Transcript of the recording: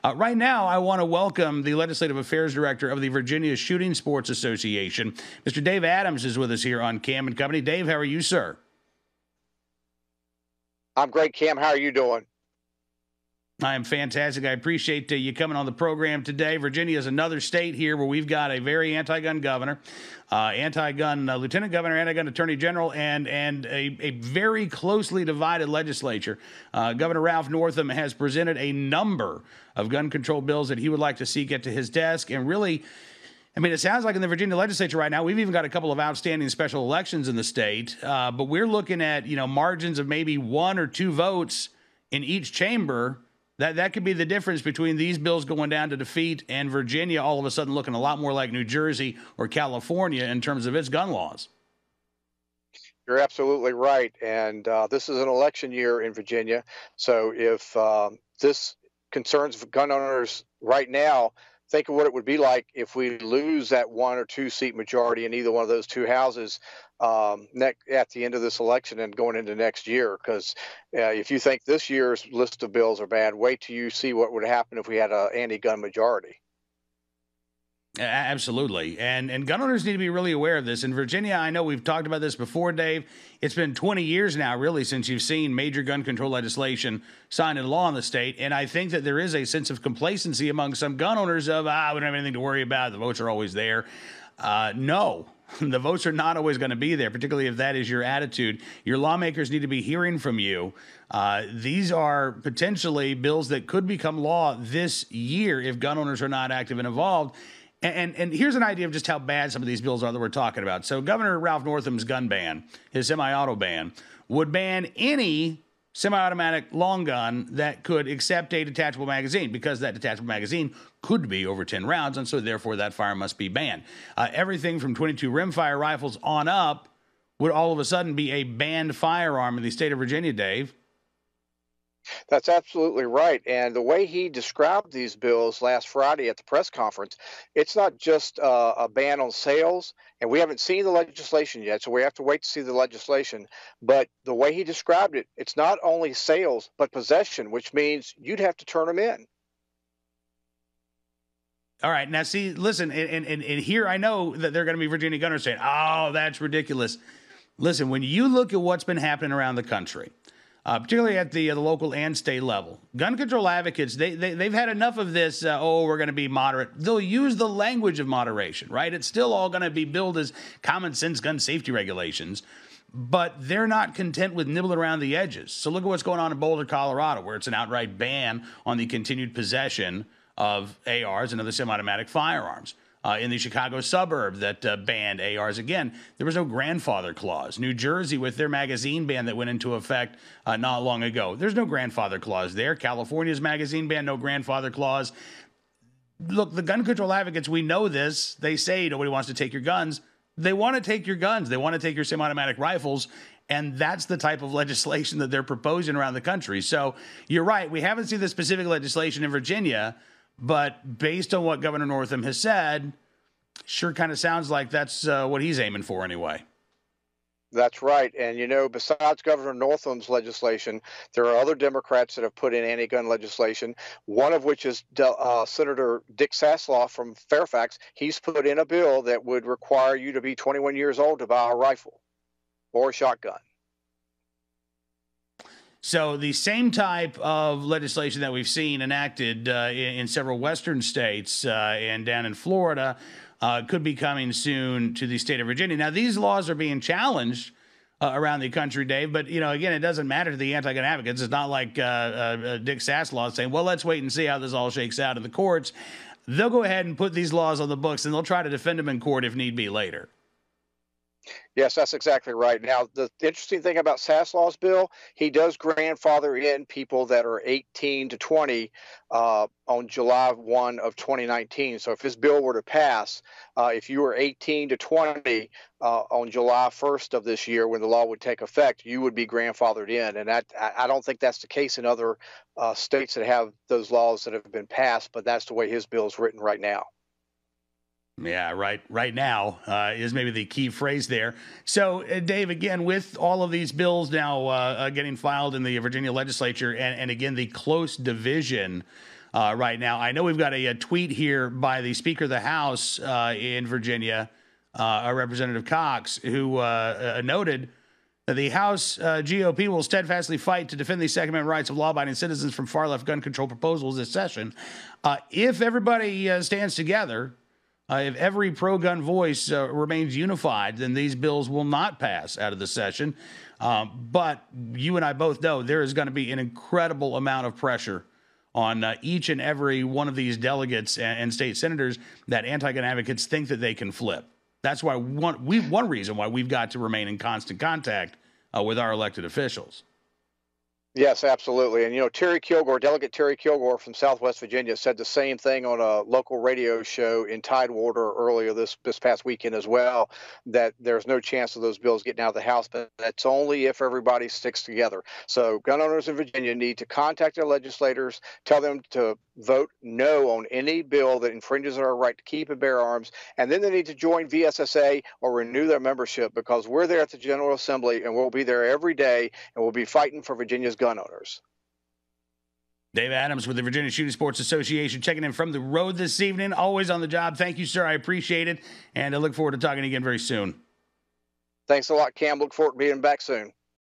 Right now, I want to welcome the Legislative Affairs Director of the Virginia Shooting Sports Association. Mr. Dave Adams is with us here on Cam and Company. Dave, how are you, sir? I'm great, Cam. How are you doing? I am fantastic. I appreciate you coming on the program today. Virginia is another state here where we've got a very anti-gun governor, anti-gun lieutenant governor, anti-gun attorney general, and a very closely divided legislature. Governor Ralph Northam has presented a number of gun control bills that he would like to see get to his desk. And really, I mean, it sounds like in the Virginia legislature right now, we've even got a couple of outstanding special elections in the state. But we're looking at, margins of maybe 1 or 2 votes in each chamber. That could be the difference between these bills going down to defeat and Virginia all of a sudden looking a lot more like New Jersey or California in terms of its gun laws. You're absolutely right. And this is an election year in Virginia. So if this concerns gun owners right now, think of what it would be like if we lose that 1 or 2 seat majority in either one of those 2 houses at the end of this election and going into next year. Because if you think this year's list of bills are bad, wait till you see what would happen if we had an anti-gun majority. Absolutely. And gun owners need to be really aware of this. In Virginia, I know we've talked about this before, Dave. It's been 20 years now, really, since you've seen major gun control legislation signed into law in the state. And I think that there is a sense of complacency among some gun owners of, we don't have anything to worry about. The votes are always there. No, the votes are not always going to be there, particularly if that is your attitude. Your lawmakers need to be hearing from you. These are potentially bills that could become law this year if gun owners are not active and involved. And here's an idea of just how bad some of these bills are that we're talking about. So Governor Ralph Northam's gun ban, his semi-auto ban, would ban any semi-automatic long gun that could accept a detachable magazine, because that detachable magazine could be over 10 rounds, and so therefore that fire must be banned. Everything from 22 rimfire rifles on up would all of a sudden be a banned firearm in the state of Virginia, Dave. That's absolutely right. And the way he described these bills last Friday at the press conference, it's not just a ban on sales, and we haven't seen the legislation yet, so we have to wait to see the legislation. But the way he described it, it's not only sales, but possession, which means you'd have to turn them in. All right. Now, see, listen, and here I know that there are going to be Virginia gunners saying, oh, that's ridiculous. Listen, when you look at what's been happening around the country, particularly at the local and state level, gun control advocates, they've had enough of this, we're going to be moderate. They'll use the language of moderation, right? It's still all going to be billed as common sense gun safety regulations, but they're not content with nibbling around the edges. So look at what's going on in Boulder, Colorado, where it's an outright ban on the continued possession of ARs and other semi-automatic firearms. In the Chicago suburb that banned ARs. Again, there was no grandfather clause. New Jersey, with their magazine ban that went into effect not long ago, there's no grandfather clause there. California's magazine ban, no grandfather clause. Look, the gun control advocates, we know this. They say nobody wants to take your guns. They want to take your guns. They want to take your semi-automatic rifles. And that's the type of legislation that they're proposing around the country. So you're right. We haven't seen the specific legislation in Virginia, but based on what Governor Northam has said, sure kind of sounds like that's what he's aiming for anyway. That's right. And, besides Governor Northam's legislation, there are other Democrats that have put in anti-gun legislation, one of which is Senator Dick Saslaw from Fairfax. He's put in a bill that would require you to be 21 years old to buy a rifle or a shotgun. So the same type of legislation that we've seen enacted in several western states and down in Florida could be coming soon to the state of Virginia. Now, these laws are being challenged around the country, Dave, but, again, it doesn't matter to the anti-gun advocates. It's not like Dick Saslaw saying, well, let's wait and see how this all shakes out in the courts. They'll go ahead and put these laws on the books, and they'll try to defend them in court if need be later. Yes, that's exactly right. Now, the interesting thing about Saslaw's bill, he does grandfather in people that are 18 to 20 on July 1 of 2019. So if this bill were to pass, if you were 18 to 20 on July 1st of this year, when the law would take effect, you would be grandfathered in. And I don't think that's the case in other states that have those laws that have been passed, but that's the way his bill is written right now. Yeah, right now is maybe the key phrase there. So, Dave, again, with all of these bills now getting filed in the Virginia legislature and again, the close division right now. I know we've got a tweet here by the Speaker of the House in Virginia, Representative Cox, who noted that the House GOP will steadfastly fight to defend the Second Amendment rights of law-abiding citizens from far-left gun control proposals this session. If everybody stands together, if every pro-gun voice remains unified, then these bills will not pass out of the session. But you and I both know there is going to be an incredible amount of pressure on each and every one of these delegates and state senators that anti-gun advocates think that they can flip. That's why one reason why we've got to remain in constant contact with our elected officials. Yes, absolutely. And, Terry Kilgore, Delegate Terry Kilgore from Southwest Virginia, said the same thing on a local radio show in Tidewater earlier this past weekend as well, that there's no chance of those bills getting out of the House, but that's only if everybody sticks together. So gun owners in Virginia need to contact their legislators, tell them to vote no on any bill that infringes our right to keep and bear arms, and then they need to join VSSA or renew their membership, because we're there at the General Assembly and we'll be there every day, and we'll be fighting for Virginia's gun owners. Dave Adams with the Virginia Shooting Sports Association checking in from the road this evening. Always on the job. Thank you, sir. I appreciate it, and I look forward to talking again very soon. Thanks a lot, Cam. Look forward to being back soon.